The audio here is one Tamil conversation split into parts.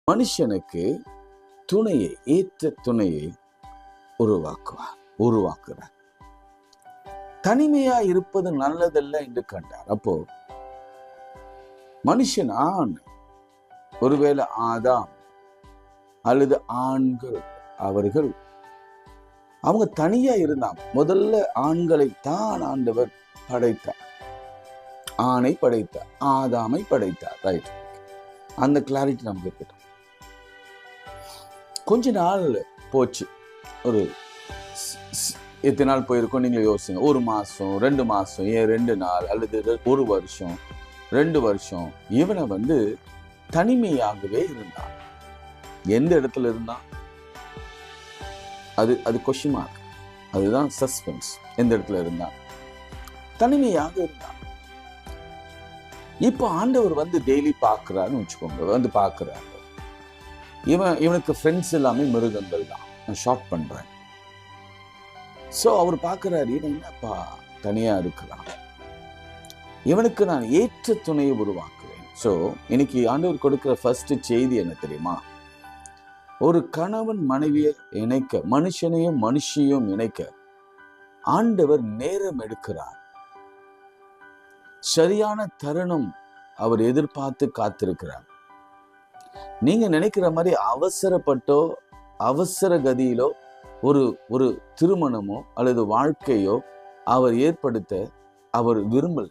மனுஷனுக்கு துணையை, ஏற்ற துணையை உருவாக்குறார். தனிமையா இருப்பது நல்லதல்ல என்று கண்டார். அப்போ மனுஷன் ஆண், ஒருவேளை ஆதாம் அல்லது ஆண்கள், அவங்க தனியா இருந்தாங்க. முதல்ல ஆண்களை தான் ஆண்டவர் படைத்தார். ஆணை படைத்தார், ஆதாமை படைத்தார். ரைட், அந்த கிளாரிட்டி நமக்கு இருக்கட்டும். கொஞ்ச நாள் போச்சு. ஒரு எத்தனை நாள் போயிருக்கோம் நீங்க யோசிங்க. 1 மாசம், 2 மாசம், ஏன் 2 நாள், அல்லது 1 வருஷம், 2 வருஷம் இவனை தனிமையாகவே இருந்தான். எந்த இடத்துல இருந்தான்? அது கொஸ்டின் மார்க். அதுதான் சஸ்பென்ஸ். எந்த இடத்துல இருந்தான்? தனிமையாக இருந்தான். இப்போ ஆண்டவர் டெய்லி பார்க்கிறாருன்னு வச்சுக்கோங்க. பார்க்கிறாரு. இவனுக்கு ஃப்ரெண்ட்ஸ் எல்லாமே மிருகங்கள் தான். நான் ஷார்ட் பண்றேன். ஸோ அவர் பார்க்கிறாரு, இவன் என்னப்பா தனியா இருக்கிறான், இவனுக்கு நான் ஏற்ற துணையை உருவாக்குறேன். ஸோ இன்னைக்கு ஆண்டவர் கொடுக்கிற ஃபர்ஸ்ட் செய்தி என்ன தெரியுமா? ஒரு கணவன் மனைவியை இணைக்க, மனுஷனையும் மனுஷியும் இணைக்க ஆண்டவர் நேரம் எடுக்கிறார். சரியான தருணம் அவர் எதிர்பார்த்து காத்திருக்கிறார். நீங்க நினைக்கிற மாதிரி அவசரப்பட்டோ அவசர கதியிலோ ஒரு திருமணமோ அல்லது வாழ்க்கையோ அவர் ஏற்படுத்த அவர் விரும்பல.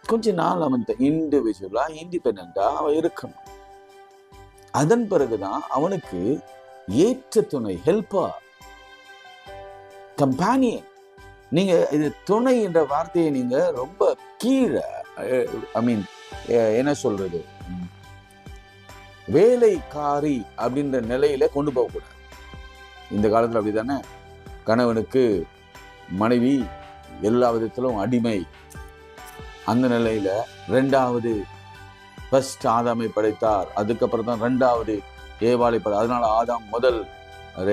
கொஞ்ச நாள் அவன் இண்டிவிஜுவலா, இண்டிபெண்டா அவன் இருக்கணும். அதன் பிறகுதான் அவனுக்கு ஏற்ற துணை, ஹெல்ப்பா, கம்பானியன். நீங்க இது துணை என்ற வார்த்தையை நீங்க ரொம்ப கீழே, என்ன சொல்றது, வேலைக்காரி அப்படின்ற நிலையில கொண்டு போகக்கூடாது. இந்த காலத்துல அப்படித்தானே? கணவனுக்கு மனைவி எல்லா விதத்திலும் அடிமை. அந்த நிலையில 2வது ஃபர்ஸ்ட் ஆதாமை படைத்தார், அதுக்கப்புறம் தான் 2வது ஏவாளை படை. அதனால ஆதாம் முதல்,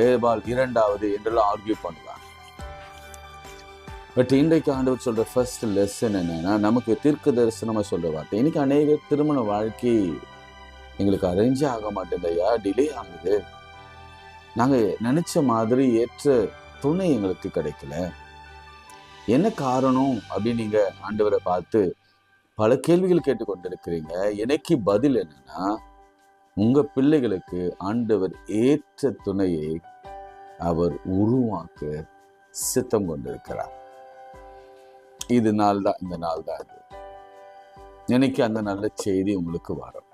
ஏவாள் 2வது என்றெல்லாம் ஆர்கியூ பண்ணுவாங்க. பட் இன்றைக்கு ஆண்டவர் சொல்ற ஃபர்ஸ்ட் லெசன் என்னன்னா, நமக்கு தீர்க்க தரிசனமா சொல்ற வார்த்தை. இன்னைக்கு அநேக திருமண வாழ்க்கை எங்களுக்கு அரேஞ்சே ஆக மாட்டேங்கய்யா, டிலே ஆகுது, நாங்க நினைச்ச மாதிரி ஏற்ற துணை எங்களுக்கு கிடைக்கல, என்ன காரணம் அப்படின்னு நீங்க ஆண்டவரை பார்த்து பல கேள்விகள் கேட்டுக்கொண்டிருக்கிறீங்க. எனக்கு பதில் என்னன்னா, உங்க பிள்ளைகளுக்கு ஆண்டவர் ஏற்ற துணையை அவர் உருவாக்க சித்தம் கொண்டிருக்கிறார். இந்த நாள் தான். இன்னைக்கு அந்த நல்ல செய்தி உங்களுக்கு வரும்.